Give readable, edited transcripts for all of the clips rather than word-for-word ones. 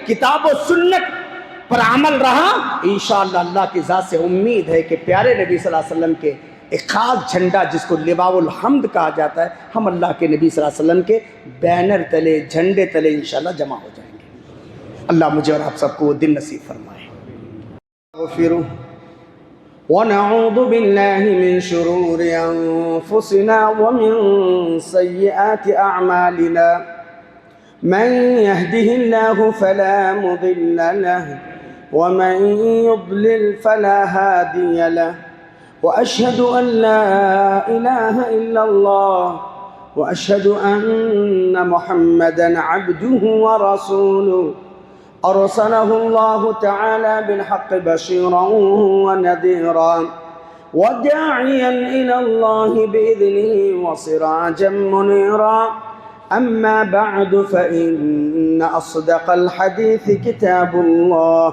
کتاب و سنت پر عمل رہا، انشاءاللہ اللہ کی ذات سے امید ہے کہ پیارے نبی صلی اللہ علیہ وسلم کے ایک خاص جھنڈا جس کو لواء الحمد کہا جاتا ہے، ہم اللہ کے نبی صلی اللہ علیہ وسلم کے بینر تلے، جھنڈے تلے انشاءاللہ جمع ہو جائیں گے۔ اللہ مجھے اور آپ سب کو وہ دن نصیب فرمائے۔ اغفروا ونعوذ باللہ من شرور انفسنا ومن سیئات اعمالنا من يهده الله فلا مضل له ومن يضلل فلا هادي له وأشهد أن لا إله إلا الله وأشهد أن محمدًا عبده ورسوله أرسله الله تعالى بالحق بشيرا ونذيرا وداعيا إلى الله بإذنه وسراجا منيرا أما بعد فإن أصدق الحديث كتاب الله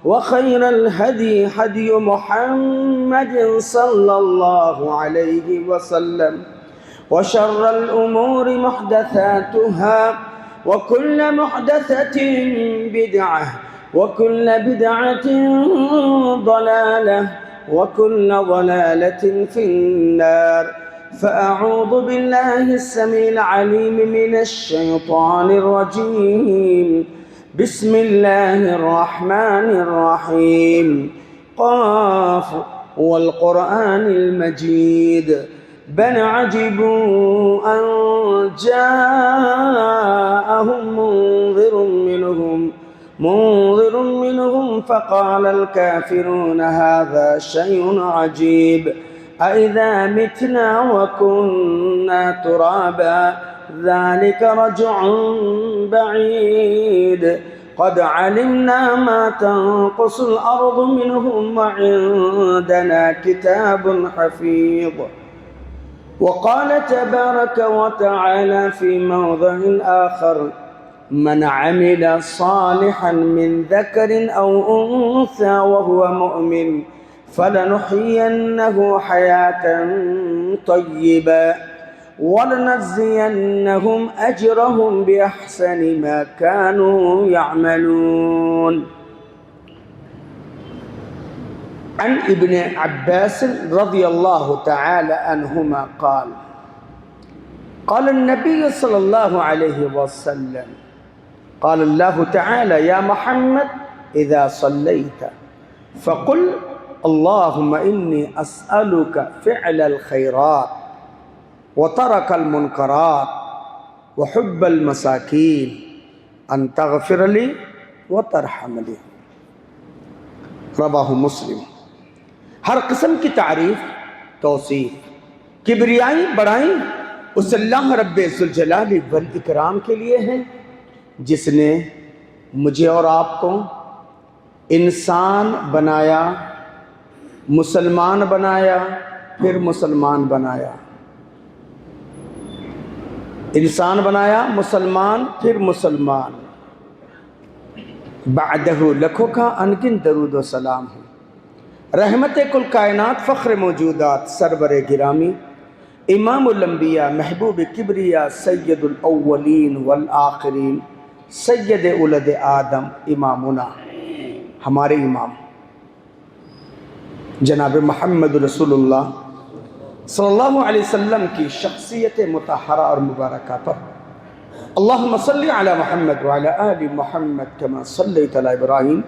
وخير الهدي هدي محمد صلى الله عليه وسلم وشر الأمور محدثاتها وكل محدثة بدعة وكل بدعة ضلالة وكل ضلالة في النار فأعوذ بالله السميع العليم من الشيطان الرجيم بسم الله الرحمن الرحيم قاف والقرآن المجيد بل عجبوا أن جاءهم منذر منهم فقال الكافرون هذا شيء عجيب أإذا متنا وكنا ترابا ذلك رجع بعيد قد علمنا ما تنقص الأرض منهم وعندنا كتاب حفيظ وقال تبارك وتعالى في موضع آخر من عمل صالحا من ذكر أو أنثى وهو مؤمن فلنحيينه حياة طيبة ولنجزينهم أجرهم بأحسن ما كانوا يعملون عن ابن عباس رضي الله تعالى عنهما قال قال النبي صلى الله عليه وسلم قال الله تعالى يا محمد إذا صليت فقل اللهم إني أسألك فعل الخيرات وترك المنكرات وحب المساكين أن تغفر لي وترحم لي رواہ مسلم۔ ہر قسم کی تعریف، توصیف، کبریائی، بڑائی اس اللہ رب ذوالجلال والاکرام کے لیے ہے جس نے مجھے اور آپ کو انسان بنایا، مسلمان بنایا، پھر مسلمان بنایا، انسان بنایا، مسلمان، پھر مسلمان، بعدہ لکھوں کا انگن درود و سلام ہو۔ رحمت کل کائنات، فخر موجودات، سرور گرامی، امام الانبیاء، محبوب کبریا، سید الاولین والآخرین، سید اولد آدم، امامنا، ہمارے امام جناب محمد رسول اللہ صلی اللہ علیہ وسلم کی شخصیت مطہرہ اور مبارکہ پر اللہم صلی علی محمد وعلی آل محمد کما صلیت علی ابراہیم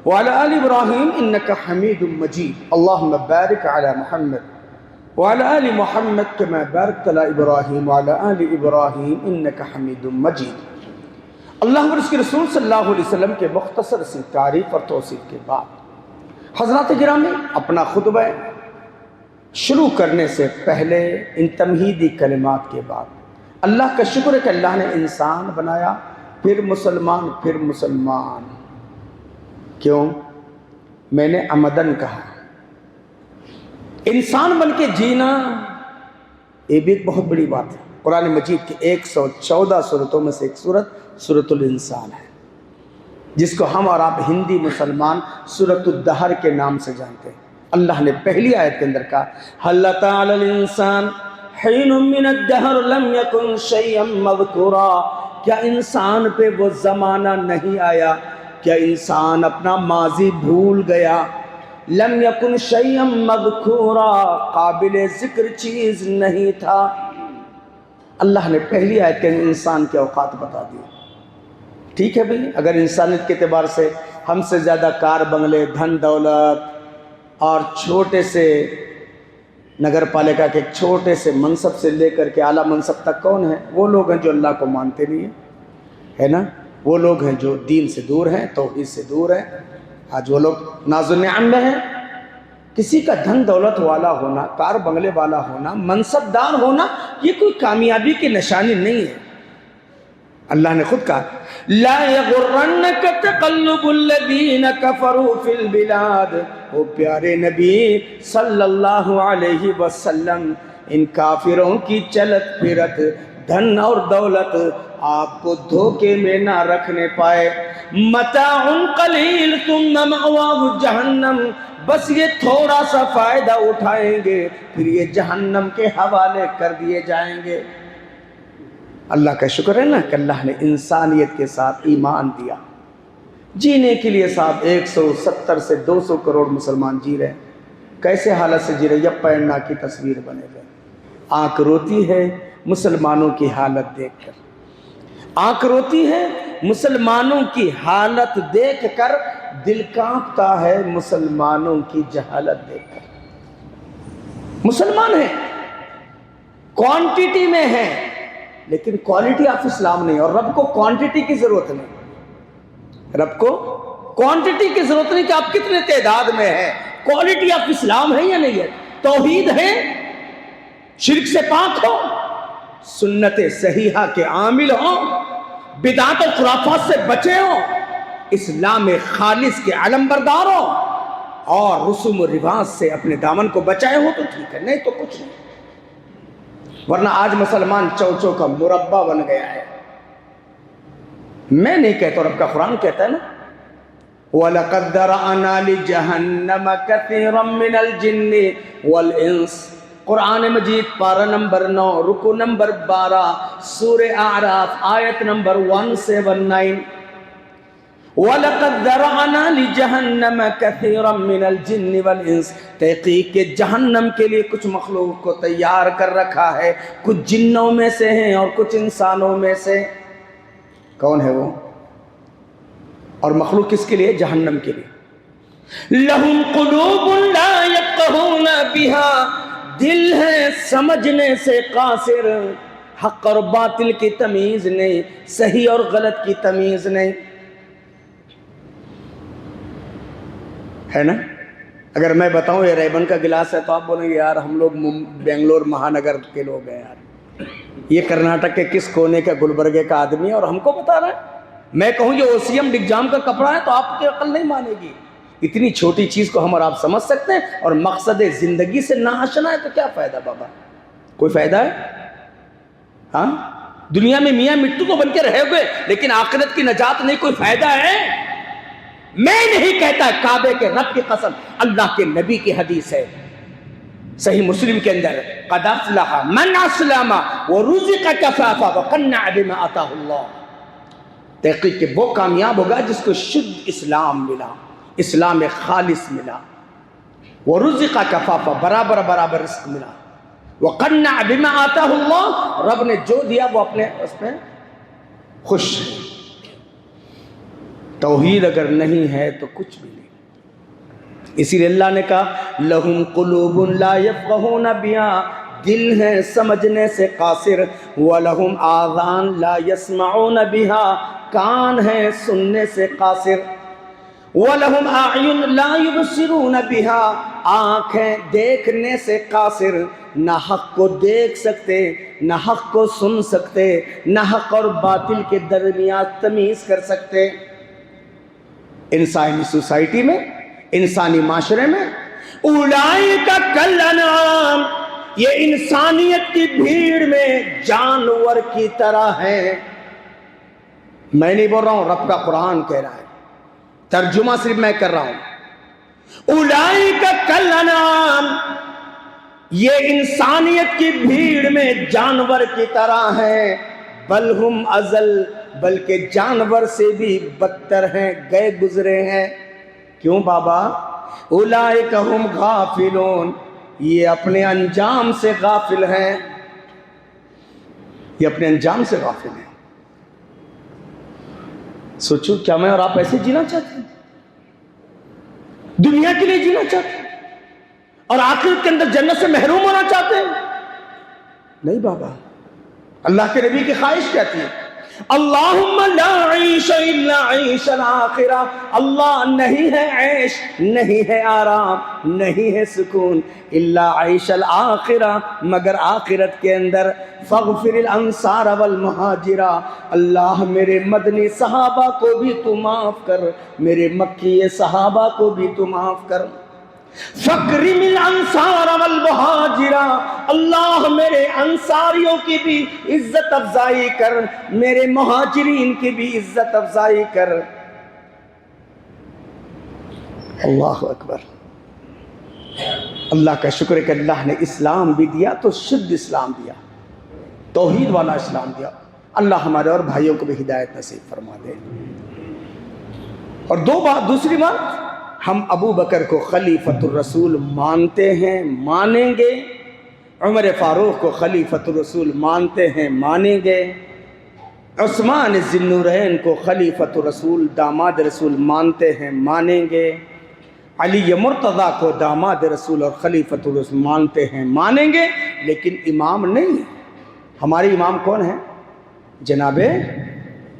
وعلی آل ابراہیم انکا حمید مجید اللہم بارک علی محمد وعلی آل محمد کما بارکت علی ابراہیم وعلی آل ابراہیم انکا حمید مجید۔ اللہ اور اس کے رسول صلی اللہ علیہ وسلم کے مختصر سی تعریف اور توصیف کے بعد حضرات گرامی، اپنا خطبہ شروع کرنے سے پہلے ان تمہیدی کلمات کے بعد اللہ کا شکر ہے کہ اللہ نے انسان بنایا، پھر مسلمان، پھر مسلمان۔ کیوں؟ میں نے عمدن کہا انسان بن کے جینا یہ بھی ایک بہت بڑی بات ہے۔ قرآن مجید کی 114 سورتوں میں سے ایک سورت سورۃ الانسان ہے، جس کو ہم اور آپ ہندی مسلمان سورۃ الدہر کے نام سے جانتے ہیں۔ اللہ نے پہلی آیت کے اندر کہا هل أتى على الإنسان حين من الدهر لم يكن شيئا مذكورا، کیا انسان پہ وہ زمانہ نہیں آیا کیا انسان اپنا ماضی بھول گیا؟ لم یکن شیئا مذکورا، قابل ذکر چیز نہیں تھا۔ اللہ نے پہلی آیت کے انسان کے اوقات بتا دی۔ ٹھیک ہے بھئی، اگر انسانیت کے اعتبار سے ہم سے زیادہ کار بنگلے، دھن دولت اور چھوٹے سے نگر پالیکا کے ایک چھوٹے سے منصب سے لے کر کے اعلیٰ منصب تک کون ہے؟ وہ لوگ ہیں جو اللہ کو مانتے نہیں ہیں، ہے نا؟ وہ لوگ ہیں جو دین سے دور ہیں، توحید سے دور ہیں۔ آج وہ لوگ ناز و نعم میں ہیں۔ کسی کا دھن دولت والا ہونا، کار بنگلے والا ہونا، منصب دار ہونا، یہ کوئی کامیابی کی نشانی نہیں ہے۔ اللہ نے خود کہا لا یغرنک تقلب الذین کفروا فی البلاد، او پیارے نبی صلی اللہ علیہ وسلم، ان کافروں کی چلت پھرت، دھن اور دولت آپ کو دھوکے میں نہ رکھنے پائے۔ متاع قلیل ثم مأواہ جہنم، بس یہ تھوڑا سا فائدہ اٹھائیں گے پھر یہ جہنم کے حوالے کر دیے جائیں گے۔ اللہ کا شکر ہے نا کہ اللہ نے انسانیت کے ساتھ ایمان دیا۔ جینے کے لیے صاحب 170 سے 200 کروڑ مسلمان جی رہے ہیں۔ کیسے حالت سے جی رہے؟ یا پیڑنا کی تصویر بنے گئے۔ آنکھ روتی ہے مسلمانوں کی حالت دیکھ کر، آنکھ روتی ہے مسلمانوں کی حالت دیکھ کر، دل کانپتا ہے مسلمانوں کی جہالت دیکھ کر۔ مسلمان ہیں، کوانٹیٹی میں ہیں، لیکن کوالٹی آف اسلام نہیں، اور رب کو کوانٹیٹی کی ضرورت نہیں۔ رب کو کوانٹیٹی کی ضرورت نہیں کہ آپ کتنے تعداد میں ہیں، کوالٹی آف اسلام ہے یا نہیں ہے؟ توحید ہے، شرک سے پاک ہو، سنت صحیحہ کے عامل ہوں، بدعت و خرافات سے بچے ہوں، اسلام خالص کے علم بردار ہوں، اور رسوم و رواج سے اپنے دامن کو بچائے ہو تو ٹھیک ہے، نہیں تو کچھ نہیں۔ ورنہ آج مسلمان چوچو کا مربع بن گیا ہے۔ میں نہیں کہتا، رب کا قرآن کہتا ہے نا وَلَقَدْ ذَرَأْنَا لِجَهَنَّمَ كَثِيرًا مِنَ الْجِنِّ وَالْإِنسِ، قرآن مجید پارہ نمبر 9 رکو نمبر 12 سورہ اعراف آیت نمبر 179۔ وَلَقَدْ ذَرَأْنَا لِجَهَنَّمَ كَثِيرًا مِنَ الْجِنِّ وَالْإِنسِ، تحقیق کہ جہنم کے لیے کچھ مخلوق کو تیار کر رکھا ہے، کچھ جنوں میں سے ہیں اور کچھ انسانوں میں سے۔ کون ہے وہ؟ اور مخلوق کس کے لیے؟ جہنم کے لیے۔ لَهُمْ قُلُوبٌ لَا يَفْقَهُونَ بِهَا، دل ہے سمجھنے سے قاصر، حق اور باطل کی تمیز نہیں، صحیح اور غلط کی تمیز نہیں، ہے نا؟ اگر میں بتاؤں یہ ریبن کا گلاس ہے تو آپ بولیں گے یار ہم لوگ بنگلور مہانگر کے لوگ ہیں یار، یہ کرناٹک کے کس کونے کا گلبرگے کا آدمی ہے اور ہم کو بتا رہا ہے۔ میں کہوں یہ اوسیم ڈگجام کا کپڑا ہے تو آپ کی عقل نہیں مانے گی۔ اتنی چھوٹی چیز کو ہم اور آپ سمجھ سکتے ہیں، اور مقصد زندگی سے نہ آشنا ہے تو کیا فائدہ بابا؟ کوئی فائدہ ہے؟ ہاں، دنیا میں میاں مٹو تو بن کے رہے ہوئے، لیکن آخرت کی نجات نہیں، کوئی فائدہ ہے؟ میں نہیں کہتا، کعبے کے رب کی قسم، اللہ کے نبی کی حدیث ہے صحیح مسلم کے اندر، قد افلح من اسلم ورزق کفافا وقنع بما آتاہ اللہ، تحقیق کہ وہ کامیاب ہوگا جس کو شدھ اسلام ملا، اسلام خالص ملا، ورزق کفافا برابر برابر رزق ملا، وقنع بما آتاہ اللہ، رب نے جو دیا وہ اپنے اس میں خوش ہے۔ توحید اگر نہیں ہے تو کچھ بھی نہیں۔ اسی لیے اللہ نے کہا لہم قلوب لا یفقہون بہا، دل ہے سمجھنے سے قاصر، وَلَهُمْ آذان لا یسمعون بہا، کان ہے سننے سے قاصر، وَلَهُمْ أَعْیُنْ لا یبصرون بہا، آنکھیں دیکھنے سے قاصر، نہ حق کو دیکھ سکتے، نہ حق کو سن سکتے، نہ حق اور باطل کے درمیان تمیز کر سکتے۔ انسانی سوسائٹی میں، انسانی معاشرے میں، اولئک کالانعام، یہ انسانیت کی بھیڑ میں جانور کی طرح ہیں۔ میں نہیں بول رہا ہوں، رب کا قرآن کہہ رہا ہے، ترجمہ صرف میں کر رہا ہوں۔ اولئک کالانعام، یہ انسانیت کی بھیڑ میں جانور کی طرح ہیں، بل ہم اضل، بلکہ جانور سے بھی بدتر ہیں، گئے گزرے ہیں۔ کیوں بابا؟ اولئک ہم غافلون، یہ اپنے انجام سے غافل ہیں، یہ اپنے انجام سے غافل ہیں۔ سوچو، کیا میں اور آپ ایسے جینا چاہتے ہیں؟ دنیا کے لیے جینا چاہتے ہیں اور آخرت کے اندر جنت سے محروم ہونا چاہتے ہیں؟ نہیں بابا، اللہ کے نبی کی خواہش کہتی ہے اللہم لا عیش الا عیش الاخرہ، اللہ نہیں ہے عیش، نہیں ہے آرام، نہیں ہے سکون، الا عیش الاخرہ، مگر آخرت کے اندر۔ فاغفر الانصار والمہاجرہ، اللہ میرے مدنی صحابہ کو بھی تو معاف کر، میرے مکی صحابہ کو بھی تو معاف کر۔ فکرم الانصار والمہاجرہ، اللہ میرے انصاریوں کی بھی عزت افزائی کر، میرے مہاجرین کی بھی عزت افزائی کر۔ اللہ اکبر، اللہ کا شکر ہے کہ اللہ نے اسلام بھی دیا تو شد اسلام دیا، توحید والا اسلام دیا۔ اللہ ہمارے اور بھائیوں کو بھی ہدایت نصیب فرما دے۔ اور دوسری بات، ہم ابو بکر کو خلیفۃ الرسول مانتے ہیں، مانیں گے، عمر فاروق کو خلیفۃ الرسول مانتے ہیں، مانیں گے، عثمان ذی النورین کو خلیفۃ الرسول داماد رسول مانتے ہیں، مانیں گے، علی مرتضیٰ کو داماد رسول اور خلیفۃ الرسول مانتے ہیں، مانیں گے، لیکن امام نہیں۔ ہمارے امام کون ہیں؟ جناب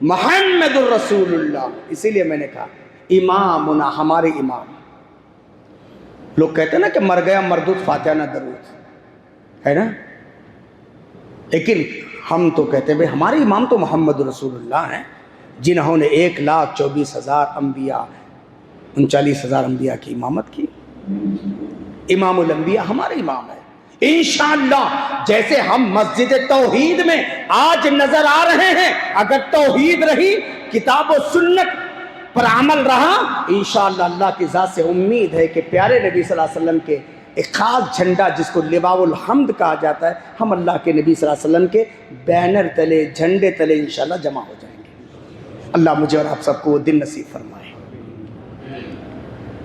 محمد الرسول اللہ۔ اسی لیے میں نے کہا امامنا، ہمارے امام۔ لوگ کہتے ہیں نا کہ مر گیا مردود فاتحہ نہ درود، ہے نا، لیکن ہم تو کہتے ہیں بھئی ہمارے امام تو محمد رسول اللہ ہیں، جنہوں نے 1,24,000 انبیاء، 39,000 انبیاء کی امامت کی۔ امام الانبیاء ہمارے امام ہیں۔ انشاءاللہ جیسے ہم مسجد توحید میں آج نظر آ رہے ہیں، اگر توحید رہی، کتاب و سنت پر عمل رہا، انشاءاللہ اللہ کی ذات سے امید ہے کہ پیارے نبی صلی اللہ علیہ وسلم کے ایک خاص جھنڈا جس کو لواء الحمد کہا جاتا ہے، ہم اللہ کے نبی صلی اللہ علیہ وسلم کے بینر تلے، جھنڈے تلے انشاءاللہ جمع ہو جائیں گے۔ اللہ مجھے اور آپ سب کو وہ دن نصیب فرمائے۔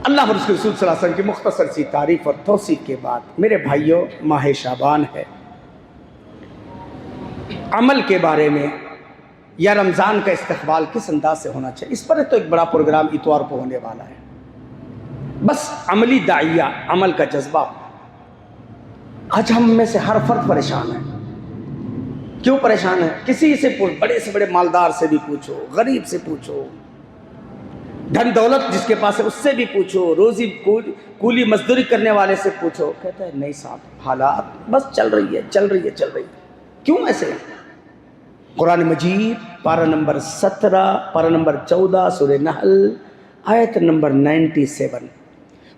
اللہ اور اس کے رسول صلی اللہ علیہ وسلم کی مختصر سی تعریف اور توصیف کے بعد میرے بھائیوں، ماہ شعبان ہے، عمل کے بارے میں یا رمضان کا استقبال کس انداز سے ہونا چاہیے، اس پر تو ایک بڑا پروگرام اتوار کو ہونے والا ہے۔ بس عملی داعیہ، عمل کا جذبہ۔ آج ہم میں سے ہر فرد پریشان ہے۔ کیوں پریشان ہے؟ کسی سے بڑے سے بڑے مالدار سے بھی پوچھو، غریب سے پوچھو، دھن دولت جس کے پاس ہے اس سے بھی پوچھو، روزی کولی مزدوری کرنے والے سے پوچھو، کہتا ہے نہیں صاحب، حالات بس چل رہی ہے۔ کیوں ایسے؟ قرآن مجید پارہ نمبر 17، پارہ نمبر 14، سورہ نحل، آیت نمبر 97،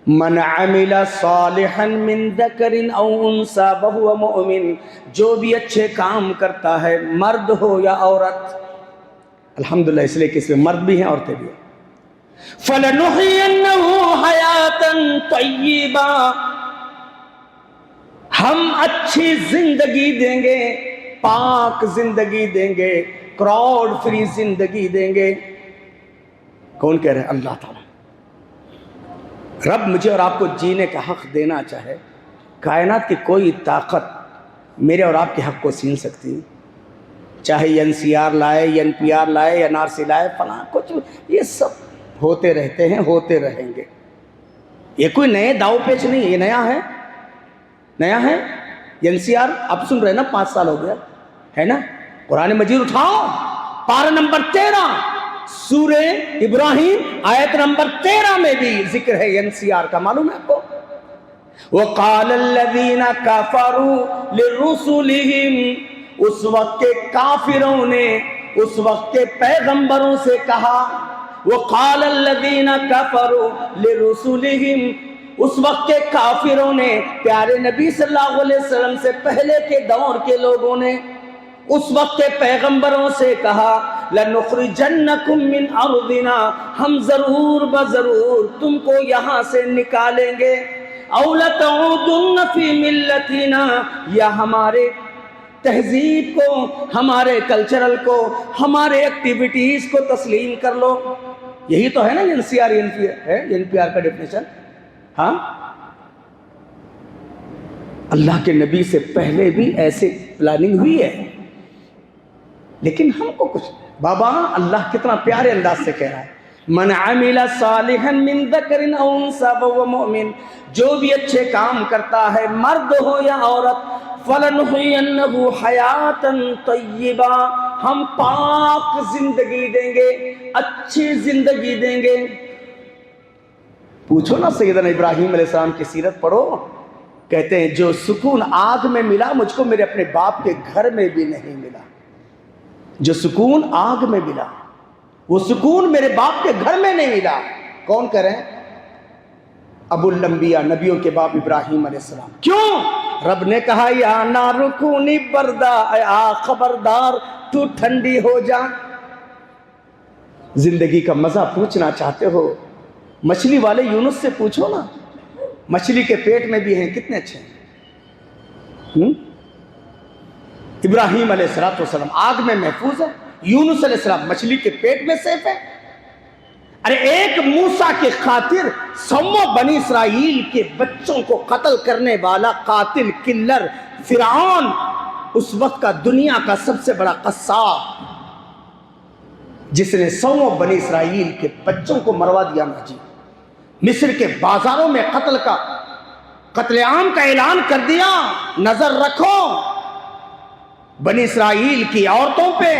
من عمل صالحا من ذکر او انثی وہو مؤمن، جو بھی اچھے کام کرتا ہے، مرد ہو یا عورت، الحمدللہ اس لیے کہ اس میں مرد بھی ہیں عورتیں بھی ہیں، فَلَنُحْيِيَنَّهُ حَيَاةً طَيِّبَةً، ہم اچھی زندگی دیں گے، پاک زندگی دیں گے، کراؤڈ فری زندگی دیں گے۔ کون کہہ رہے ہیں؟ اللہ تعالیٰ۔ رب مجھے اور آپ کو جینے کا حق دینا چاہے، کائنات کی کوئی طاقت میرے اور آپ کے حق کو چھین سکتی، چاہے NCR لائے، NPR لائے یا NRC لائے، فلاں کچھ، یہ سب ہوتے رہتے ہیں، ہوتے رہیں گے۔ یہ کوئی نئے داؤ پیچ نہیں، یہ نیا ہے۔ NCR اب سن رہے نا، 5 سال ہو گیا ہے نا۔ قرآن مجید اٹھاؤ، پارہ نمبر 13، سورہ ابراہیم آیت نمبر 13 میں بھی ذکر ہے NCR کا، معلوم ہے آپ کو؟ وَقَالَ الَّذِينَ كَفَرُوا لِرُسُلِهِمْ، اس وقت کے کافروں نے اس وقت کے پیغمبروں سے کہا، وَقَالَ الَّذِينَ كَفَرُوا لِرُسُلِهِمْ، اس وقت کے کافروں نے پیارے نبی صلی اللہ علیہ وسلم سے پہلے کے دور کے لوگوں نے اس وقت کے پیغمبروں سے کہا، لَنُخْرِجَنَّكُم مِّنْ أَرْضِنَا، ہم ضرور بضرور تم کو یہاں سے نکالیں گے، أَوْ لَتَعُودُنَّ فِي مِلَّتِنَا، یا ہمارے تہذیب کو، ہمارے کلچرل کو، ہمارے ایکٹیویٹیز کو تسلیم کر لو. یہی تو ہے نا این پی آر کا ڈیفینیشن. ہاں، اللہ کے نبی سے پہلے بھی ایسے پلاننگ ہوئی ہے، لیکن ہم کو کچھ. بابا اللہ کتنا پیارے انداز سے کہہ رہا ہے، من عمل صالحا من ذکر او انثى وهو مؤمن، جو بھی اچھے کام کرتا ہے مرد ہو یا عورت، فلنحینہ حیاتا طیبہ، ہم پاک زندگی دیں گے، اچھی زندگی دیں گے. پوچھو نا سیدنا ابراہیم علیہ السلام کی سیرت پڑھو، کہتے ہیں جو سکون آگ میں ملا مجھ کو میرے اپنے باپ کے گھر میں بھی نہیں ملا. جو سکون آگ میں ملا وہ سکون میرے باپ کے گھر میں نہیں ملا. کون کریں؟ ابو الانبیاء، نبیوں کے باپ ابراہیم علیہ السلام. کیوں؟ رب نے کہا یا نار کونی بردا، اے آگ خبردار تو ٹھنڈی ہو جا. زندگی کا مزہ پوچھنا چاہتے ہو؟ مچھلی والے یونس سے پوچھو نا، مچھلی کے پیٹ میں بھی ہیں، کتنے اچھے ہیں. ابراہیم علیہ السلام آگ میں محفوظ ہے، یونس علیہ السلام مچھلی کے پیٹ میں سیف ہے. ارے ایک موسیٰ کی خاطر 100 بنی اسرائیل کے بچوں کو قتل کرنے والا قاتل کلر فرعون، اس وقت کا دنیا کا سب سے بڑا قصاب، جس نے 100 بنی اسرائیل کے بچوں کو مروا دیا نا جی، مصر کے بازاروں میں قتل عام کا اعلان کر دیا. نظر رکھو بنی اسرائیل کی عورتوں پہ،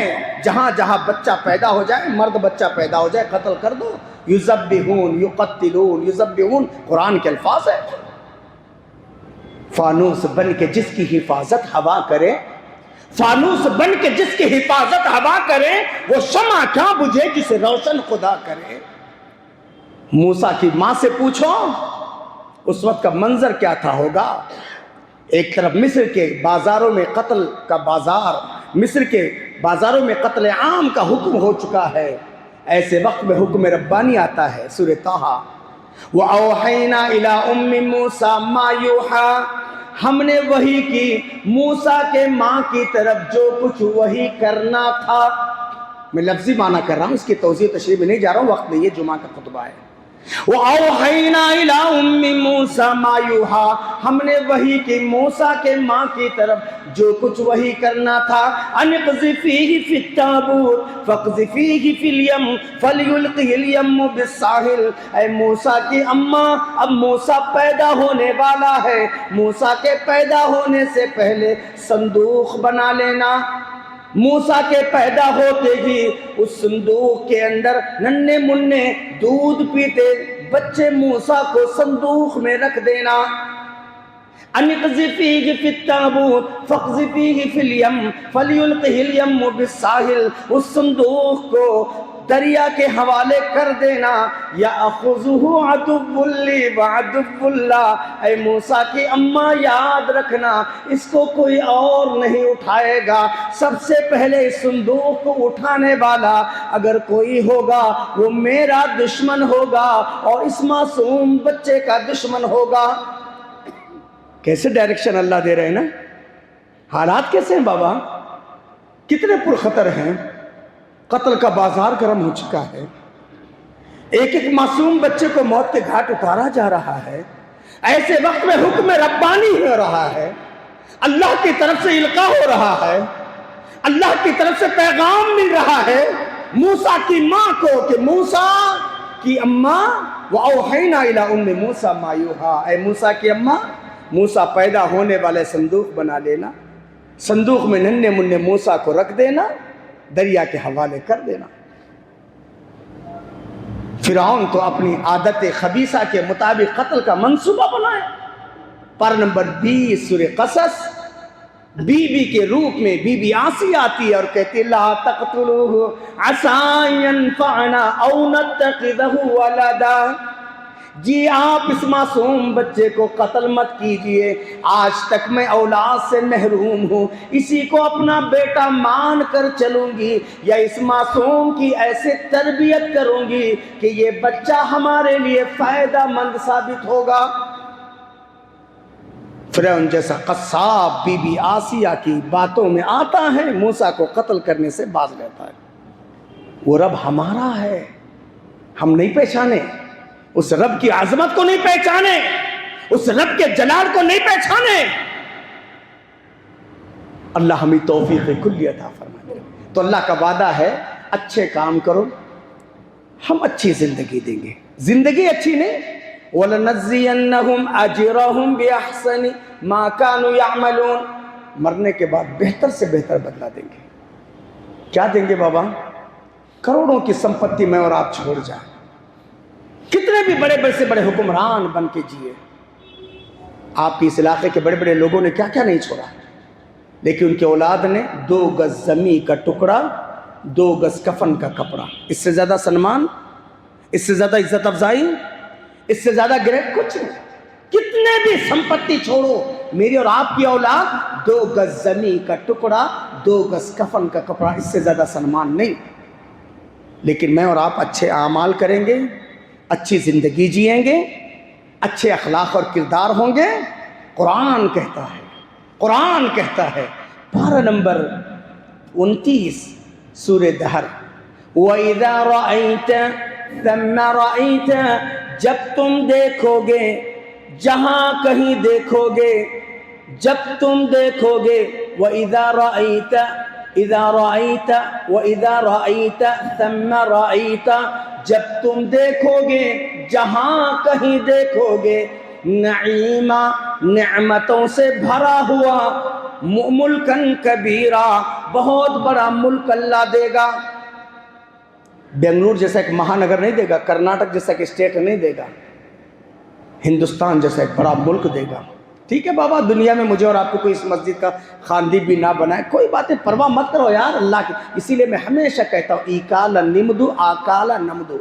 جہاں جہاں بچہ پیدا ہو جائے، مرد بچہ پیدا ہو جائے قتل کر دو. یذبحون یقتلون یذبحون قرآن کے الفاظ ہے. فانوس بن کے جس کی حفاظت ہوا کرے، فانوس بن کے جس کی حفاظت ہوا کرے، وہ شمع کیا بجھے جسے روشن خدا کرے. موسیٰ کی ماں سے پوچھو اس وقت کا منظر کیا تھا ہوگا. ایک طرف مصر کے بازاروں میں قتل کا بازار، مصر کے بازاروں میں قتل عام کا حکم ہو چکا ہے. ایسے وقت میں حکم ربانی آتا ہے، سورہ طٰہٰ، وَأَوْحَيْنَا إِلَىٰ أُمِّ مُوسَىٰ مَا يُوحَىٰ، ہم نے وحی کی موسیٰ کے ماں کی طرف جو کچھ وحی کرنا تھا. میں لفظی معنی کر رہا ہوں، اس کی توضیح تشریح میں نہیں جا رہا ہوں، وقت نہیں ہے، جمعہ کا خطبہ ہے. وَأَوْحَيْنَا إِلَىٰ أُمِّ مُوسَىٰ مَا يُوحَىٰ، ہم نے وحی کی موسیٰ کے ماں کی طرف جو کچھ وحی کرنا تھا. أَنِ اقْذِفِيهِ فِي التَّابُوتِ فَاقْذِفِيهِ فِي الْيَمِّ فَلْيُلْقِهِ الْيَمُّ بِالسَّاحِلِ. اے موسیٰ کی اماں، اب موسیٰ پیدا ہونے والا ہے، موسیٰ کے پیدا ہونے سے پہلے صندوق بنا لینا. موسیٰ کے پیدا ہوتے ہی اس صندوق کے اندر ننھے منھے دودھ پیتے بچے موسیٰ کو صندوق میں رکھ دینا. ان اقذفیہ فی التابوت فاقذفیہ فی الیم فلیلقہ الیم بالساحل، اس صندوق کو دریا کے حوالے کر دینا. یاخذہ عدو لی وعدو اللہ، اے موسیٰ کی اماں یاد رکھنا اس کو کوئی اور نہیں اٹھائے گا. سب سے پہلے اس صندوق کو اٹھانے والا اگر کوئی ہوگا وہ میرا دشمن ہوگا اور اس معصوم بچے کا دشمن ہوگا. کیسے ڈائریکشن اللہ دے رہے ہیں نا. حالات کیسے ہیں بابا، کتنے پرخطر ہیں. قتل کا بازار گرم ہو چکا ہے، ایک ایک معصوم بچے کو موت کے گھاٹ اتارا جا رہا ہے. ایسے وقت میں حکم ربانی ہو رہا ہے، اللہ کی طرف سے القاء ہو رہا ہے، اللہ کی طرف سے پیغام مل رہا ہے موسیٰ کی ماں کو کہ موسیٰ کی اماں وَأَوْحَيْنَا إِلَىٰ أُمِّ مُوسَىٰ مَا يُوحَىٰ، اے موسیٰ کی اماں موسیٰ پیدا ہونے والے صندوق بنا لینا، صندوق میں ننھے منھے موسیٰ کو رکھ دینا، دریا کے حوالے کر دینا. فرعون تو اپنی عادت خبیثہ کے مطابق قتل کا منصوبہ بنائے. پارہ نمبر 20 سورہ قصص، بی بی کے روپ میں بی بی آسی آتی ہے اور کہتی لا تقتلوہ عسى ينفعنا او نتخذہ ولدا. جی آپ اس معصوم بچے کو قتل مت کیجئے، آج تک میں اولاد سے محروم ہوں، اسی کو اپنا بیٹا مان کر چلوں گی یا اس معصوم کی ایسے تربیت کروں گی کہ یہ بچہ ہمارے لیے فائدہ مند ثابت ہوگا. فرعون جیسا قصاب بی بی آسیہ کی باتوں میں آتا ہے، موسیٰ کو قتل کرنے سے باز رہتا ہے۔ وہ رب ہمارا ہے، ہم نہیں پہچانے، اس رب کی عظمت کو نہیں پہچانے، اس رب کے جلال کو نہیں پہچانے۔ اللہ ہمیں توفیق کلی عطا فرمائے۔ تو اللہ کا وعدہ ہے اچھے کام کرو، ہم اچھی زندگی دیں گے۔ زندگی اچھی نہیں، وَلَنَجْزِيَنَّهُمْ أَجْرَهُمْ بِأَحْسَنِ مَا كَانُوا يَعْمَلُونَ، مرنے کے بعد بہتر سے بہتر بدلہ دیں گے۔ کیا دیں گے بابا؟ کروڑوں کی سمپتی میں اور آپ چھوڑ جائیں، کتنے بھی بڑے بڑے سے بڑے حکمران بن کے جیے، آپ کی اس علاقے کے بڑے بڑے لوگوں نے کیا کیا نہیں چھوڑا، لیکن ان کے اولاد نے 2 گز زمین کا ٹکڑا، 2 گز کفن کا کپڑا، اس سے زیادہ سنمان، اس سے زیادہ عزت افزائی، اس سے زیادہ گریڈ کچھ نہیں۔ کتنے بھی سمپتی چھوڑو، میری اور آپ کی اولاد 2 گز زمین کا ٹکڑا، 2 گز کفن کا کپڑا، اس سے زیادہ سنمان نہیں۔ لیکن میں اور آپ اچھے اعمال کریں گے، اچھی زندگی جئیں گے، اچھے اخلاق اور کردار ہوں گے۔ قرآن کہتا ہے، قرآن کہتا ہے، پارہ نمبر 29 سورہ دہر، وَإِذَا رَأَيْتَ ثَمَّ رَأَيْتَ، جب تم دیکھو گے، جہاں کہیں دیکھو گے، جب تم دیکھو گے، وَإِذَا رَأَيْتَ، اِذَا رَأَيْتَ وَإِذَا رَأَيْتَ ثَمَّ رَأَيْتَ، جب تم دیکھو گے، جہاں کہیں دیکھو گے، نعیمہ، نعمتوں سے بھرا ہوا، ملکن کبیرہ، بہت بڑا ملک اللہ دے گا۔ بنگلور جیسا ایک مہانگر نہیں دے گا، کرناٹک جیسا ایک اسٹیٹ نہیں دے گا، ہندوستان جیسا ایک بڑا ملک دے گا۔ ٹھیک ہے بابا، دنیا میں مجھے اور آپ کو کوئی اس مسجد کا خاندی بھی نہ بنائے، کوئی باتیں پرواہ مت کرو یار اللہ کی۔ اسی لیے میں ہمیشہ کہتا ہوں ایکالا نمدو آکالا نمدو،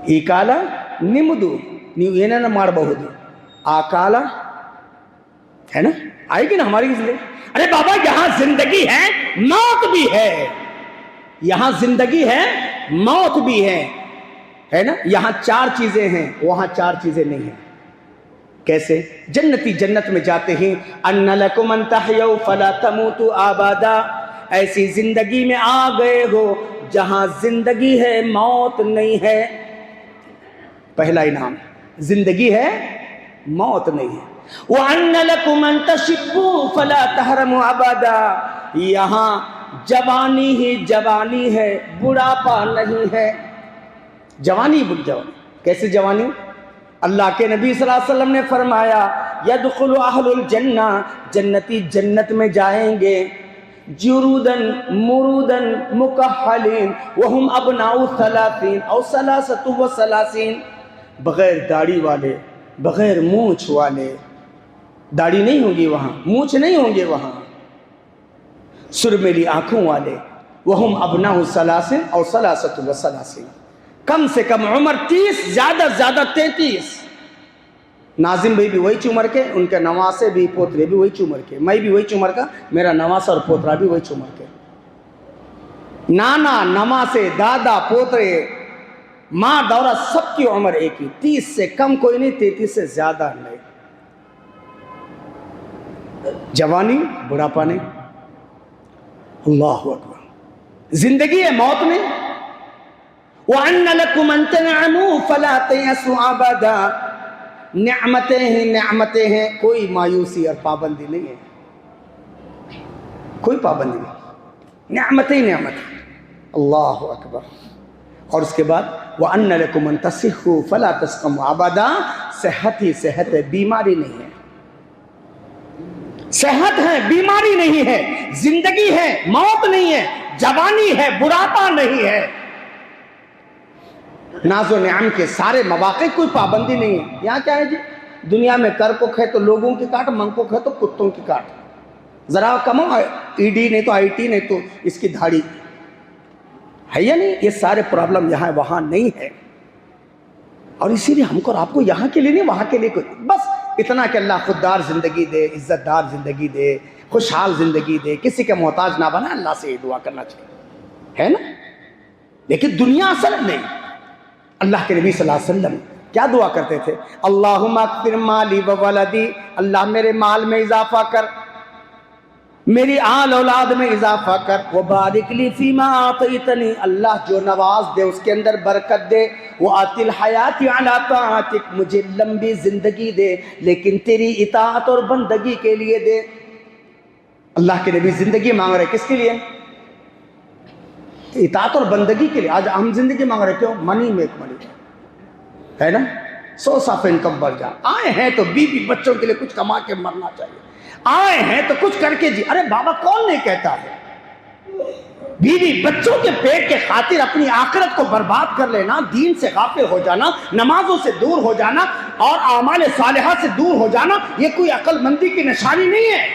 ایکالا نمدو نیو یہ نہ مار بہت آکالا ہے نا، آئے گی نا ہماری زندگی۔ ارے بابا یہاں زندگی ہے، موت بھی ہے، یہاں زندگی ہے، موت بھی ہے نا۔ یہاں 4 چیزیں ہیں، وہاں 4 چیزیں نہیں ہیں۔ کیسے؟ جنتی جنت میں جاتے ہیں، ان لکم ان تحیوا فلا تموتوا ابدا، ایسی زندگی میں آ گئے ہو جہاں زندگی ہے، موت نہیں ہے۔ پہلا انعام، زندگی ہے، موت نہیں ہے۔ وَأَنَّ لَكُمْ أَن تَشِبُّوا فَلَا تَحْرَمُوا أَبَدًا، یہاں جوانی ہی جوانی ہے، بڑھاپا نہیں ہے۔ جوانی جوانی کیسے جوانی؟ اللہ کے نبی صلی اللہ علیہ وسلم نے فرمایا یدخل اہل الجنہ، جنتی جنت میں جائیں گے، جرودن مرودن مکحلین وہم ابناء 30 او 33، بغیر داڑھی والے، بغیر مونچھ والے، داڑھی نہیں ہوگی وہاں، مونچھ نہیں ہوں گے وہاں، سرمیلی آنکھوں والے، وہم ابناء 30 او 33، کم سے کم عمر 30، زیادہ زیادہ 33۔ ناظم بھائی بھی وہی عمر کے، ان کے نواسے بھی پوترے بھی وہی عمر کے، میں بھی وہی عمر کا، میرا نواسا اور پوترا بھی وہی عمر کے، نانا نواسے دادا پوترے ماں دورہ سب کی عمر ایک ہی، 30 سے کم کوئی نہیں، 33 سے زیادہ نہیں۔ جوانی بڑھاپا نہیں، اللہ اکبر، زندگی ہے، موت نہیں۔ وَأَنَّ لَكُمْ أَن تَنْعَمُوا فَلَا تَيَأْسُوا أَبَدًا، نعمتیں ہیں، نعمتیں ہیں، کوئی مایوسی اور پابندی نہیں ہے، کوئی پابندی نہیں، نعمتیں ہی نعمتیں، اللہ اکبر۔ اور اس کے بعد وَأَنَّ لَكُمْ أَن تَصِحُّوا فَلَا تَسْقَمُوا أَبَدًا، صحت ہی صحت ہے، بیماری نہیں ہے، صحت ہے، بیماری نہیں ہے، زندگی ہے، موت نہیں ہے، جوانی ہے، بڑھاپا نہیں ہے، ناز و نعم کے سارے مواقع، کوئی پابندی نہیں ہے۔ یہاں کیا ہے جی، دنیا میں کر کو کھے تو لوگوں کی کاٹ، من کو کھے تو کتوں کی کاٹ، ذرا کمو ای ڈی نہیں تو آئی ٹی نہیں تو اس کی دھاڑی ہے یا نہیں، یہ سارے پرابلم یہاں وہاں نہیں ہے۔ اور اسی لیے ہم کو اور آپ کو یہاں کے لیے نہیں، وہاں کے لیے بس اتنا کہ اللہ خوددار زندگی دے، عزت دار زندگی دے، خوشحال زندگی دے، کسی کے محتاج نہ بنا، اللہ سے یہ دعا کرنا چاہیے، ہے نا۔ لیکن دنیا اصل نہیں۔ اللہ کے نبی صلی اللہ علیہ وسلم کیا دعا کرتے تھے؟ اللہم اکثر مالی و ولدی، اللہ میرے مال میں اضافہ کر، میری آل اولاد میں اضافہ کر، وبارک لی فیما اعطیتنی، اللہ جو نواز دے اس کے اندر برکت دے، وآتی الحیات علی طاعتک، مجھے لمبی زندگی دے لیکن تیری اطاعت اور بندگی کے لیے دے۔ اللہ کے نبی زندگی مانگ رہے کس کے لیے؟ اطاعت اور بندگی کے لیے۔ آج ہم زندگی مانگ رہے کیوں؟ منی میک منی، ہے نا، سورس آف انکم بڑھ جا۔ آئے ہیں تو بیوی بچوں کے لیے کچھ کما کے مرنا چاہیے، آئے ہیں تو کچھ کر کے جی۔ ارے بابا کون نہیں کہتا ہے؟ بیوی بچوں کے پیٹ کے خاطر اپنی آخرت کو برباد کر لینا، دین سے غافل ہو جانا، نمازوں سے دور ہو جانا اور اعمال صالحہ سے دور ہو جانا، یہ کوئی عقل مندی کی نشانی نہیں ہے۔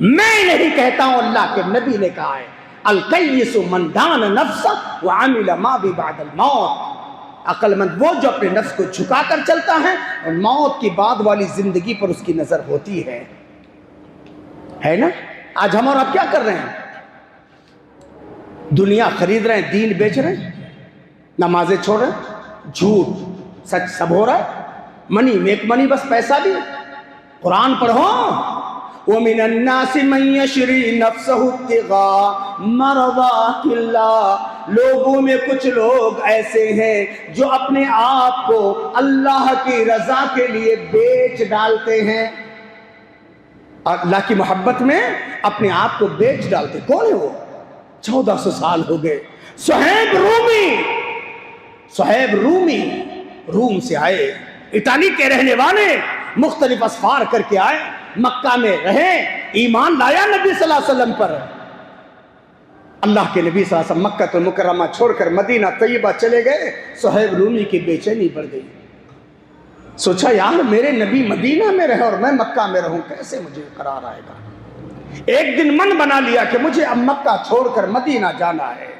میں نہیں کہتا ہوں، اللہ کے نبی نے کہا ہے، القیس من دان نفسہ وعمل ما بعد الموت، عقل مند وہ جو اپنے نفس کو جھکا کر چلتا ہے اور موت کی بعد والی زندگی پر اس کی نظر ہوتی ہے نا۔ آج ہم اور آپ کیا کر رہے ہیں؟ دنیا خرید رہے ہیں، دین بیچ رہے ہیں، نمازیں چھوڑ رہے ہیں، جھوٹ سچ سب ہو رہا ہے، منی میک منی، بس پیسہ بھی۔ قرآن پڑھو، وَمِنَ النَّاسِ مَن يَشْرِي نَفْسَهُ ابْتِغَاءَ مَرْضَاتِ اللَّهِ، لوگوں میں کچھ لوگ ایسے ہیں جو اپنے آپ کو اللہ کی رضا کے لیے بیچ ڈالتے ہیں، اللہ کی محبت میں اپنے آپ کو بیچ ڈالتے۔ کون ہے وہ؟ 1400 سال ہو گئے۔ صہیب رومی روم سے آئے، اٹالی کے رہنے والے، مختلف اسفار کر کے آئے، مکہ میں رہے، ایمان لایا نبی صلی اللہ علیہ وسلم پر۔ اللہ کے نبی صلی اللہ علیہ وسلم مکہ المکرمہ چھوڑ کر مدینہ طیبہ چلے گئے، صہیب رومی کی بے چینی بڑھ گئی۔ سوچا یار میرے نبی مدینہ میں رہے اور میں مکہ میں رہوں، کیسے مجھے قرار آئے گا؟ ایک دن من بنا لیا کہ مجھے اب مکہ چھوڑ کر مدینہ جانا ہے۔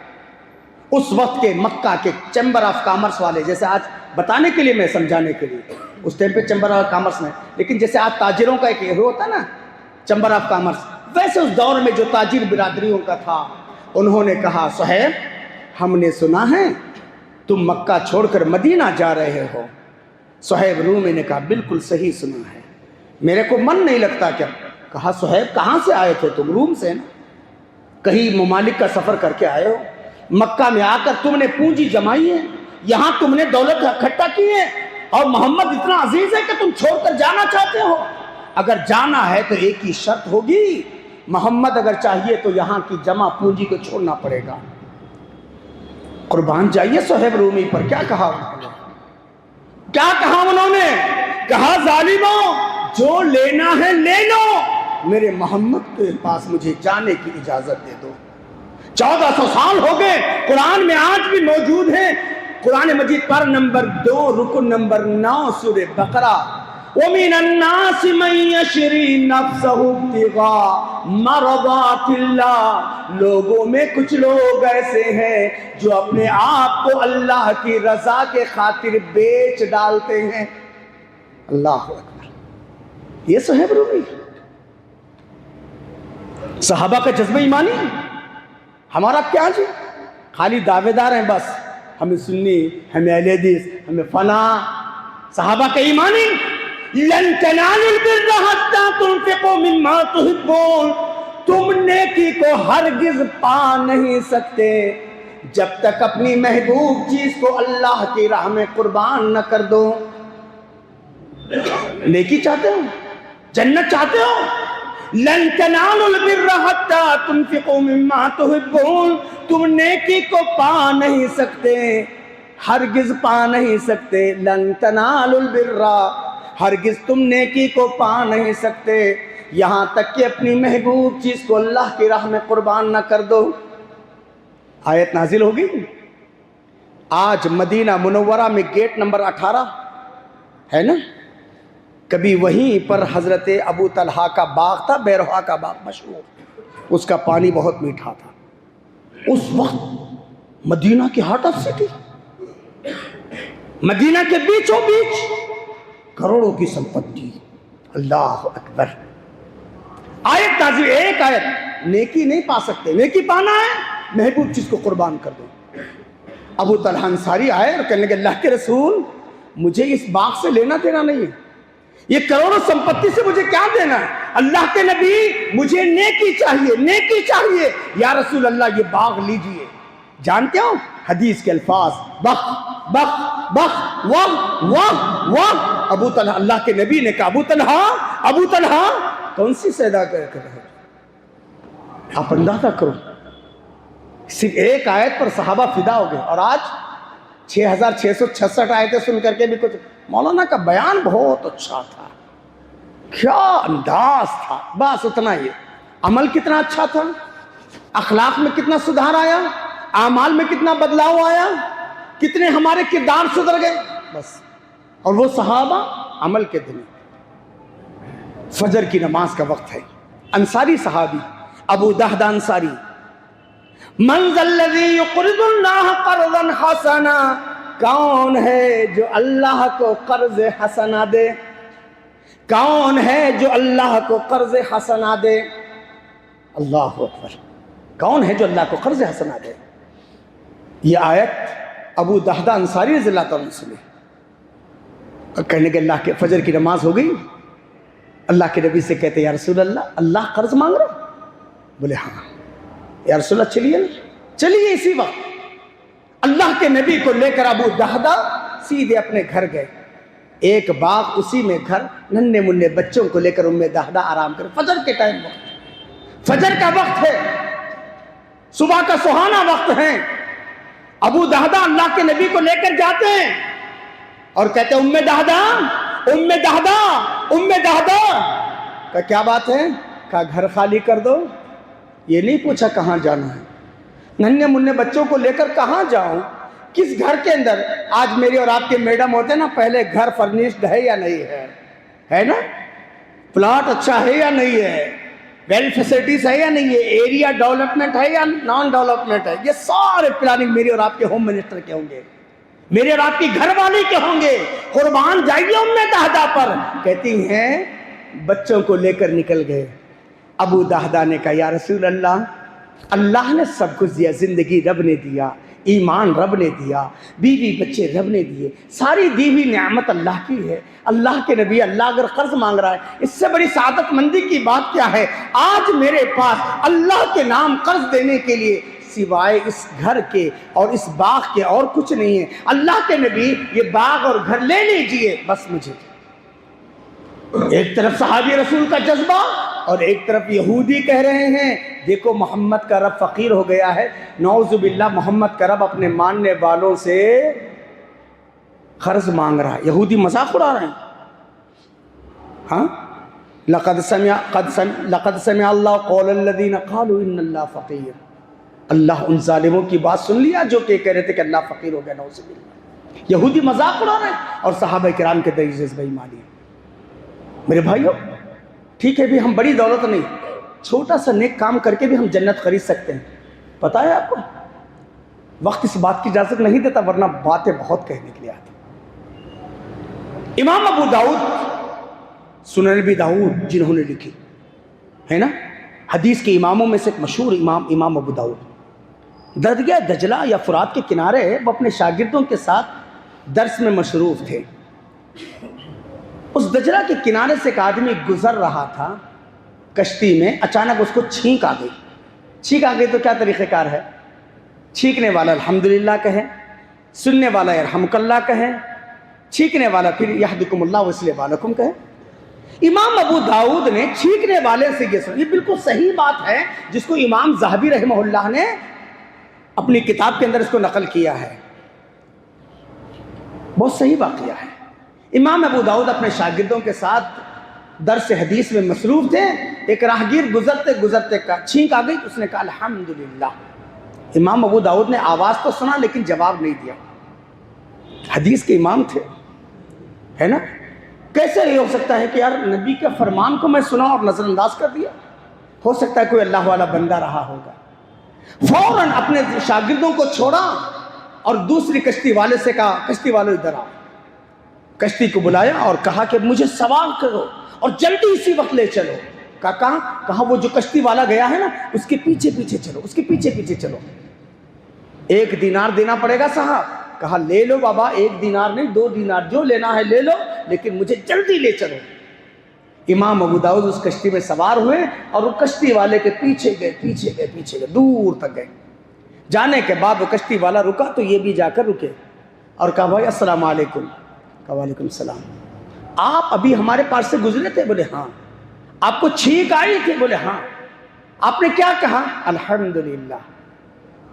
اس وقت کے مکہ کے چیمبر آف کامرس والے، جیسے آج بتانے کے لیے میں سمجھانے کے لیے، اس ٹائم پہ چیمبر آف کامرس میں، لیکن جیسے آج تاجروں کا ایک ہوتا نا چیمبر آف کامرس، ویسے اس دور میں جو تاجر برادریوں کا تھا، انہوں نے کہا صہیب ہم نے سنا ہے تم مکہ چھوڑ کر مدینہ جا رہے ہو۔ صہیب رومی نے کہا بالکل صحیح سنا ہے، میرے کو من نہیں لگتا کیا؟ کہا صہیب کہاں سے آئے تھے تم؟ روم سے نا، کہیں ممالک کا سفر کر کے آئے ہو، مکہ میں آ کر تم نے پونجی جمائی ہے، یہاں تم نے دولت اکٹھا کی ہے، اور محمد اتنا عزیز ہے کہ تم چھوڑ کر جانا چاہتے ہو؟ اگر جانا ہے تو ایک ہی شرط ہوگی، محمد اگر چاہیے تو یہاں کی جمع پونجی کو چھوڑنا پڑے گا۔ قربان جائیے صہیب رومی پر، کیا کہا انہوں نے؟ کیا کہا انہوں نے؟ کہا ظالموں جو لینا ہے لے لو، میرے محمد کے پاس مجھے جانے کی اجازت دے دو۔ 1400 سال ہو گئے، قرآن میں آج بھی موجود ہے، قرآن مجید پر نمبر 2 رکن نمبر 9 سورہ بقرہ، وَمِنَ النَّاسِ مَن يَشْرِي نَفْسَهُ ابْتِغَاءَ مَرْضَاتِ اللَّهِ، لوگوں میں کچھ لوگ ایسے ہیں جو اپنے آپ کو اللہ کی رضا کے خاطر بیچ ڈالتے ہیں۔ اللہ اکبر، یہ صہیب رومی صحابہ کا جذبہ ایمانی۔ ہمارا کیا جی؟ خالی دعوے دار ہیں، بس ہمیں سنی، ہمیں اہل حدیث، ہمیں فلاں۔ صحابہ کا ایمانی، لن تنالوا البر حتى تنفقوا مما تحبون، تم نیکی کو ہرگز پا نہیں سکتے جب تک اپنی محبوب چیز کو اللہ کی راہ میں قربان نہ کر دو۔ نیکی چاہتے ہو؟ جنت چاہتے ہو؟ لن تنالوا البر حتى تنفقوا مما تحبون، تم نیکی کو پا نہیں سکتے، ہرگز پا نہیں سکتے۔ لن تنالوا البر، ہرگز تم نیکی کو پا نہیں سکتے یہاں تک کہ اپنی محبوب چیز کو اللہ کی راہ میں قربان نہ کر دو۔ آیت نازل ہوگی۔ آج مدینہ منورہ میں گیٹ نمبر 18 ہے نا، کبھی وہیں پر حضرت ابو طلحہ کا باغ تھا، بیرحا کا باغ مشہور، اس کا پانی بہت میٹھا تھا۔ اس وقت مدینہ کی ہارٹ آف سٹی، مدینہ کے بیچوں بیچ کروڑوں کی سمپتی۔ اللہ اکبر، آیت نازل، ایک آیت، نیکی نہیں پا سکتے، نیکی پانا ہے محبوب چیز کو قربان کر دو۔ ابو طلحہ انصاری آئے اور کہنے لگے اللہ کے رسول مجھے اس باغ سے لینا دینا نہیں ہے، یہ کروڑوں سمپتی سے مجھے کیا دینا ہے؟ اللہ کے نبی مجھے نیکی چاہیے، نیکی چاہیے۔ یا رسول اللہ یہ باغ لیجئے۔ جانتے ہو حدیث کے الفاظ، بخ بخ بخ واہ واہ واہ۔ ابو طلحہ، اللہ کے نبی نے کہا ابو طلحہ کون سی سیدا کر رہے ہو؟ آپ اندازہ کرو، صرف ایک آیت پر صحابہ فدا ہو گئے، اور آج 6666 آیتیں سن کر کے بھی کچھ۔ مولانا کا بیان بہت اچھا تھا، کیا انداز تھا، بس اتنا ہی۔ عمل کتنا اچھا تھا، اخلاق میں کتنا سدھار آیا، اعمال میں کتنا بدلاؤ آیا، کتنے ہمارے کردار سدھر گئے، بس۔ اور وہ صحابہ عمل کے دن، فجر کی نماز کا وقت ہے، انصاری صحابی ابو دہدہ انصاری، من ذا الذی یقرض اللہ قرضا حسنا، کون ہے جو اللہ کو قرض حسنا دے؟ کون ہے جو اللہ کو قرض حسنا دے؟ اللہ اکبر، کون ہے جو اللہ کو قرض حسنا دے؟ یہ آیت ابو دہدہ انصاری رضی اللہ تعالیٰ عنہ سے، اور کہنے کہ اللہ کے فجر کی نماز ہو گئی، اللہ کے نبی سے کہتے یا رسول اللہ اللہ قرض مانگ رہا؟ بولے ہاں۔ یا رسول اللہ چلیے اسی وقت اللہ کے نبی کو لے کر ابو دہدہ سیدھے اپنے گھر گئے، ایک باغ، اسی میں گھر، ننھے منھے بچوں کو لے کر ام دہدہ آرام کر، فجر کے ٹائم وقت، فجر کا وقت ہے، صبح کا سہانا وقت ہے۔ ابو دہدہ اللہ کے نبی کو لے کر جاتے ہیں اور کہتے ہیں ام دہدہ کہ کیا بات ہے؟ کہا گھر خالی کر دو۔ یہ نہیں پوچھا کہاں جانا ہے، ننھے منھے بچوں کو لے کر کہاں جاؤں، کس گھر کے اندر؟ آج میری اور آپ کے میڈم ہوتے نا، پہلے گھر فرنیشڈ ہے یا نہیں ہے نا، پلاٹ اچھا ہے یا نہیں ہے، ویل فیسلٹیز ہے یا نہیں ہے، ایریا ڈیولپمنٹ ہے یا نان ڈیولپمنٹ ہے، یہ سارے پلاننگ میری اور آپ کے ہوم منسٹر کے ہوں گے، میرے اور آپ کی گھر والی کے ہوں گے۔ قربان جائیے ام دہدہ پر۔ کہتی ہیں بچوں کو لے کر نکل گئے۔ ابو دہدہ نے کہا یا رسول اللہ، اللہ نے سب کچھ دیا، زندگی رب نے دیا، ایمان رب نے دیا، بیوی بچے رب نے دیے، ساری دی ہوئی نعمت اللہ کی ہے۔ اللہ کے نبی، اللہ اگر قرض مانگ رہا ہے، اس سے بڑی سعادت مندی کی بات کیا ہے؟ آج میرے پاس اللہ کے نام قرض دینے کے لیے سوائے اس گھر کے اور اس باغ کے اور کچھ نہیں ہے۔ اللہ کے نبی یہ باغ اور گھر لے لیجئے بس مجھے۔ ایک طرف صحابی رسول کا جذبہ اور ایک طرف یہودی کہہ رہے ہیں دیکھو محمد کا رب فقیر ہو گیا ہے، نعوذ باللہ محمد کا رب اپنے ماننے والوں سے قرض مانگ رہا ہے۔ یہودی مذاق اڑا رہے ہیں، ہاں لقد سمع اللہ قول الذین قالوا ان اللہ فقیر۔ اللہ ان ظالموں کی بات سن لیا جو کہ کہہ رہے تھے کہ اللہ فقیر ہو گیا، نعوذ باللہ۔ یہودی مذاق اڑا رہے ہیں اور صحابہ کرام کے درجے سے بےایمانی۔ میرے بھائیو ٹھیک ہے بھی ہم بڑی دولت نہیں، چھوٹا سا نیک کام کر کے بھی ہم جنت خرید سکتے ہیں، پتہ ہے آپ کو؟ وقت اس بات کی اجازت نہیں دیتا ورنہ باتیں بہت کہنے کے لیے آتی۔ امام ابو داؤد، سنن نبی داؤد جنہوں نے لکھی ہے نا، حدیث کے اماموں میں سے ایک مشہور امام ابو داؤد، دریائے دجلہ یا فرات کے کنارے وہ اپنے شاگردوں کے ساتھ درس میں مصروف تھے۔ اس دجلہ کے کنارے سے ایک آدمی گزر رہا تھا کشتی میں، اچانک اس کو چھینک آ گئی۔ چھینک آ گئی تو کیا طریقہ کار ہے؟ چھینکنے والا الحمدللہ کہے، سننے والا یرحمک اللہ کہے، چھینکنے والا پھر یہدکم اللہ ویصلح بالکم کہے۔ امام ابو داؤد نے چھینکنے والے سے یہ سنا، یہ بالکل صحیح بات ہے جس کو امام ذہبی رحمہ اللہ نے اپنی کتاب کے اندر اس کو نقل کیا ہے، بہت صحیح واقعہ ہے۔ امام ابو داؤد اپنے شاگردوں کے ساتھ درس حدیث میں مصروف تھے، ایک راہگیر گزرتے گزرتے چھینک آ گئی، اس نے کہا الحمدللہ۔ امام ابو داؤد نے آواز تو سنا لیکن جواب نہیں دیا، حدیث کے امام تھے ہے نا۔ کیسے یہ ہو سکتا ہے کہ یار نبی کے فرمان کو میں سنا اور نظر انداز کر دیا؟ ہو سکتا ہے کوئی اللہ والا بندہ رہا ہوگا۔ فوراً اپنے شاگردوں کو چھوڑا اور دوسری کشتی والے سے کہا کشتی والے ادھر آؤ۔ کشتی کو بلایا اور کہا کہ مجھے سوار کرو اور جلدی اسی وقت لے چلو۔ کہا وہ جو کشتی والا گیا ہے نا اس کے پیچھے پیچھے چلو، اس کے پیچھے پیچھے چلو۔ 1 دینار دینا پڑے گا صاحب۔ کہا لے لو بابا، 1 دینار نہیں 2 دینار، جو لینا ہے لے لو، لیکن مجھے جلدی لے چلو۔ امام ابو داؤد اس کشتی میں سوار ہوئے اور وہ کشتی والے کے پیچھے گئے دور تک گئے۔ جانے کے بعد وہ کشتی والا رکا تو یہ بھی جا کر رکے اور کہا بھائی السلام علیکم۔ کہا وعلیکم السلام، آپ ابھی ہمارے پاس سے گزرے تھے؟ بولے ہاں۔ آپ کو چھینک آئی تھی؟ بولے ہاں۔ آپ نے کیا کہا؟ الحمدللہ۔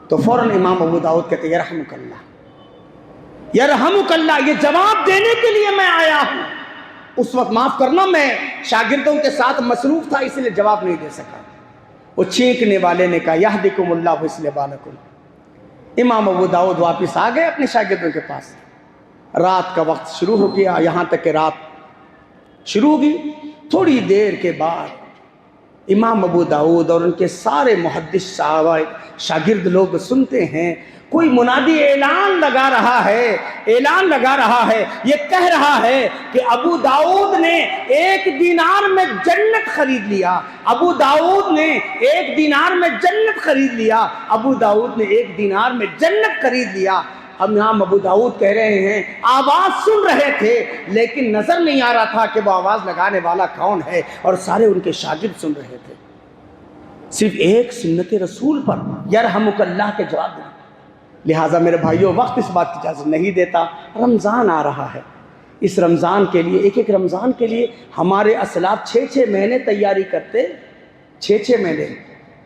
تو فوراً امام ابو داؤد کہتے یرحمک اللہ، یرحمک اللہ، یہ جواب دینے کے لیے میں آیا ہوں۔ اس وقت معاف کرنا میں شاگردوں کے ساتھ مصروف تھا، اس لیے جواب نہیں دے سکا۔ وہ چھینکنے والے نے کہا یہدکم اللہ ویصلح بالکم۔ امام ابو داؤد واپس آ گئے اپنے شاگردوں کے پاس۔ رات کا وقت شروع ہو گیا، یہاں تک کہ رات شروع ہوگی۔ تھوڑی دیر کے بعد امام ابو داؤد اور ان کے سارے محدث صحابہ شاگرد لوگ سنتے ہیں کوئی منادی اعلان لگا رہا ہے، یہ کہہ رہا ہے کہ ابو داؤد نے 1 دینار میں جنت خرید لیا، ابو داؤد نے 1 دینار میں جنت خرید لیا، ابو داؤد نے 1 دینار میں جنت خرید لیا۔ امام ابو داؤد کہہ رہے ہیں آواز سن رہے تھے لیکن نظر نہیں آ رہا تھا کہ وہ آواز لگانے والا کون ہے، اور سارے ان کے شاگرد سن رہے تھے۔ صرف ایک سنت رسول پر یرحمک اللہ کے جواب دیں۔ لہٰذا میرے بھائیوں، وقت اس بات کی اجازت نہیں دیتا، رمضان آ رہا ہے۔ اس رمضان کے لیے ایک رمضان کے لیے ہمارے اسلاف 6 مہینے تیاری کرتے، 6 مہینے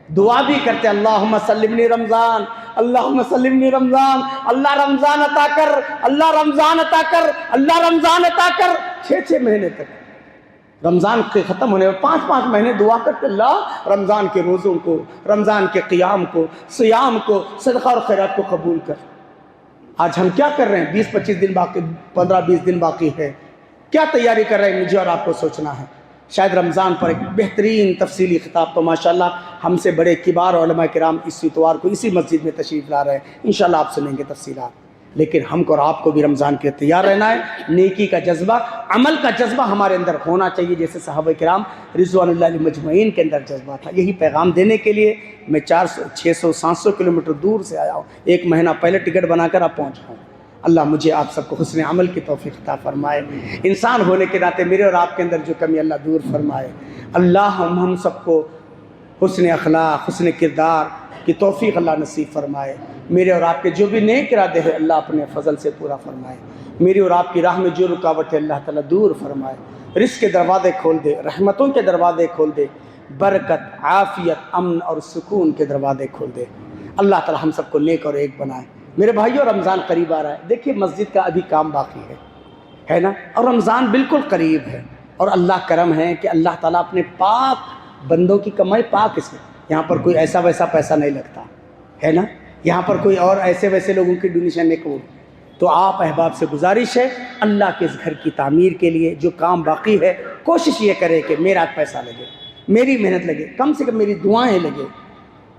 دعا بھی کرتے، اللہم سلمنی رمضان، اللہم سلمنی رمضان، اللہ رمضان عطا کر، اللہ رمضان عطا کر، اللہ رمضان عطا کر۔ 6 مہینے تک رمضان کے ختم ہونے میں 5 مہینے دعا کرتے، اللہ رمضان کے روزوں کو، رمضان کے قیام کو، صیام کو، صدقہ اور خیرات کو قبول کر۔ آج ہم کیا کر رہے ہیں؟ 20-25 دن باقی، 15-20 دن باقی ہے، کیا تیاری کر رہے ہیں؟ مجھے اور آپ کو سوچنا ہے۔ شاید رمضان پر ایک بہترین تفصیلی خطاب تو ماشاءاللہ ہم سے بڑے کبار علماء کرام اس اتوار کو اسی مسجد میں تشریف لا رہے ہیں، انشاءاللہ آپ سنیں گے تفصیلات۔ لیکن ہم کو اور آپ کو بھی رمضان کے تیار رہنا ہے۔ نیکی کا جذبہ، عمل کا جذبہ ہمارے اندر ہونا چاہیے، جیسے صحابہ کرام رضوان اللہ علیہم مجمعین کے اندر جذبہ تھا۔ یہی پیغام دینے کے لیے میں 400 600 700 کلومیٹر دور سے آیا ہوں، 1 مہینہ پہلے ٹکٹ بنا کر اب پہنچا ہوں۔ اللہ مجھے آپ سب کو حسن عمل کی توفیق عطا فرمائے، انسان ہونے کے ناطے میرے اور آپ کے اندر جو کمی اللہ دور فرمائے۔ اللہ ہم سب کو حسن اخلاق، حسن کردار کی توفیق اللہ نصیب فرمائے۔ میرے اور آپ کے جو بھی نیک ارادے ہیں اللہ اپنے فضل سے پورا فرمائے۔ میری اور آپ کی راہ میں جو رکاوٹ ہے اللہ تعالیٰ دور فرمائے، رزق کے دروازے کھول دے، رحمتوں کے دروازے کھول دے، برکت، عافیت، امن اور سکون کے دروازے کھول دے۔ اللہ تعالیٰ ہم سب کو نیک اور ایک بنائے۔ میرے بھائیوں، رمضان قریب آ رہا ہے، دیکھیے مسجد کا ابھی کام باقی ہے نا، اور رمضان بالکل قریب ہے، اور اللہ کرم ہے کہ اللہ تعالیٰ اپنے پاک بندوں کی کمائی پاک اس میں، یہاں پر کوئی ایسا ویسا پیسہ نہیں لگتا ہے نا، یہاں پر کوئی اور ایسے ویسے لوگوں کی ڈونیشن نہیں قبول۔ تو آپ احباب سے گزارش ہے اللہ کے اس گھر کی تعمیر کے لیے جو کام باقی ہے، کوشش یہ کرے کہ میرا پیسہ لگے، میری محنت لگے، کم سے کم میری دعائیں لگے،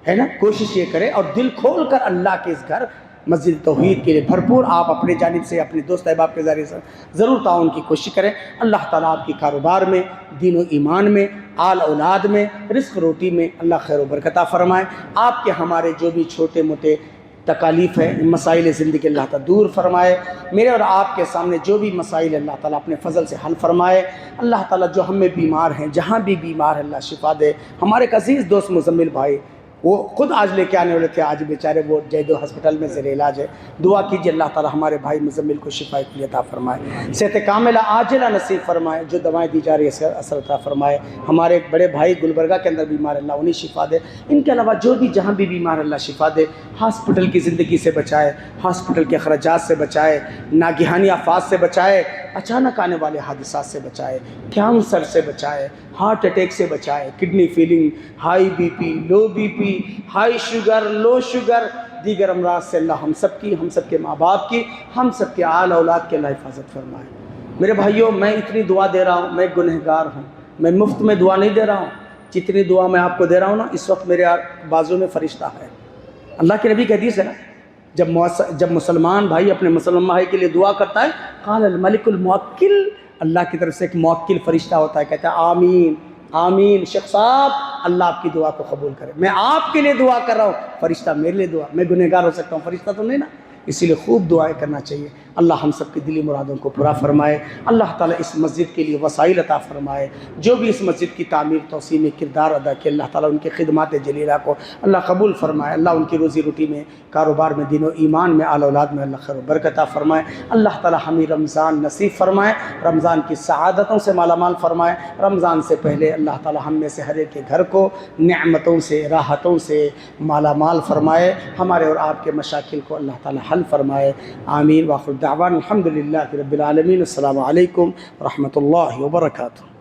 ہے نا، کوشش یہ کرے، اور دل کھول کر اللہ کے اس گھر مسجد توحید کے لیے بھرپور آپ اپنے جانب سے اپنے دوست احباب کے ذریعے سے ضرور تعاون کی کوشش کریں۔ اللہ تعالیٰ آپ کی کاروبار میں، دین و ایمان میں، آل اولاد میں، رزق روٹی میں اللہ خیر و برکت عطا فرمائے۔ آپ کے ہمارے جو بھی چھوٹے موٹے تکالیف ہیں، مسائل زندگی اللہ تعالیٰ دور فرمائے۔ میرے اور آپ کے سامنے جو بھی مسائل اللہ تعالیٰ اپنے فضل سے حل فرمائے۔ اللہ تعالیٰ جو ہم میں بیمار ہیں، جہاں بھی بیمار ہے اللہ شفا دے۔ ہمارے ایک عزیز دوست مزمل بھائی، وہ خود آج لے کے آنے والے تھے، آج بیچارے وہ جیدو ہسپتال میں زیر علاج ہے، دعا کیجیے اللہ تعالیٰ ہمارے بھائی مزمل کو شفا عطا فرمائے، صحت کاملہ عاجلہ نصیب فرمائے، جو دوائیں دی جا رہی ہے اثر عطا فرمائے۔ ہمارے ایک بڑے بھائی گلبرگہ کے اندر بیمار اللہ انہیں شفا دے، ان کے علاوہ جو بھی جہاں بھی بیمار اللہ شفا دے۔ ہاسپٹل کی زندگی سے بچائے، ہاسپٹل کے اخراجات سے بچائے، ناگہانی آفات سے بچائے، اچانک آنے والے حادثات سے بچائے، کینسر سے بچائے، ہارٹ اٹیک سے بچائے، kidney failing, high BP low, BP high پی، ہائی شوگر، لو شوگر، دیگر امراض سے اللہ ہم سب کی، ہم سب کے ماں باپ کی، ہم سب کے آل اولاد کے اللہ حفاظت فرمائے۔ میرے بھائیوں، میں اتنی دعا دے رہا ہوں، میں گنہگار ہوں، میں مفت میں دعا نہیں دے رہا ہوں، جتنی دعا میں آپ کو دے رہا ہوں نا، اس وقت میرے بازو میں فرشتہ ہے۔ اللہ کے نبی کی حدیث ہے نا، جب مسلمان بھائی اپنے مسلمان بھائی کے لیے دعا کرتا ہے، قال الملک الموکل، اللہ کی طرف سے ایک موکل فرشتہ ہوتا ہے، کہتا ہے آمین آمین، شیخ صاحب اللہ آپ کی دعا کو قبول کرے، میں آپ کے لیے دعا کر رہا ہوں، فرشتہ میرے لیے دعا، میں گنہگار ہو سکتا ہوں، فرشتہ تو نہیں نا، اسی لیے خوب دعائیں کرنا چاہیے. اللہ ہم سب کی دلی مرادوں کو پورا فرمائے. اللہ تعالیٰ اس مسجد کے لیے وسائل عطا فرمائے. جو بھی اس مسجد کی تعمیر توسیع میں کردار ادا کیا, اللہ تعالیٰ ان کی خدمات جلیلہ کو اللہ قبول فرمائے. اللہ ان کی روزی روٹی میں, کاروبار میں, دین و ایمان میں, آل اولاد میں اللہ خیر و برکت عطا فرمائے. اللہ تعالیٰ ہمیں رمضان نصیب فرمائے, رمضان کی سعادتوں سے مالا مال فرمائے. رمضان سے پہلے اللہ تعالیٰ ہم میں سے ہر ایک کے گھر کو نعمتوں سے, راحتوں سے مالا مال فرمائے. ہمارے اور آپ کے مشاکل کو اللہ تعالیٰ حل فرمائے. آمین. وآخر دعوانا الحمدللہ رب العالمین. السلام علیکم ورحمۃ اللہ وبرکاتہ.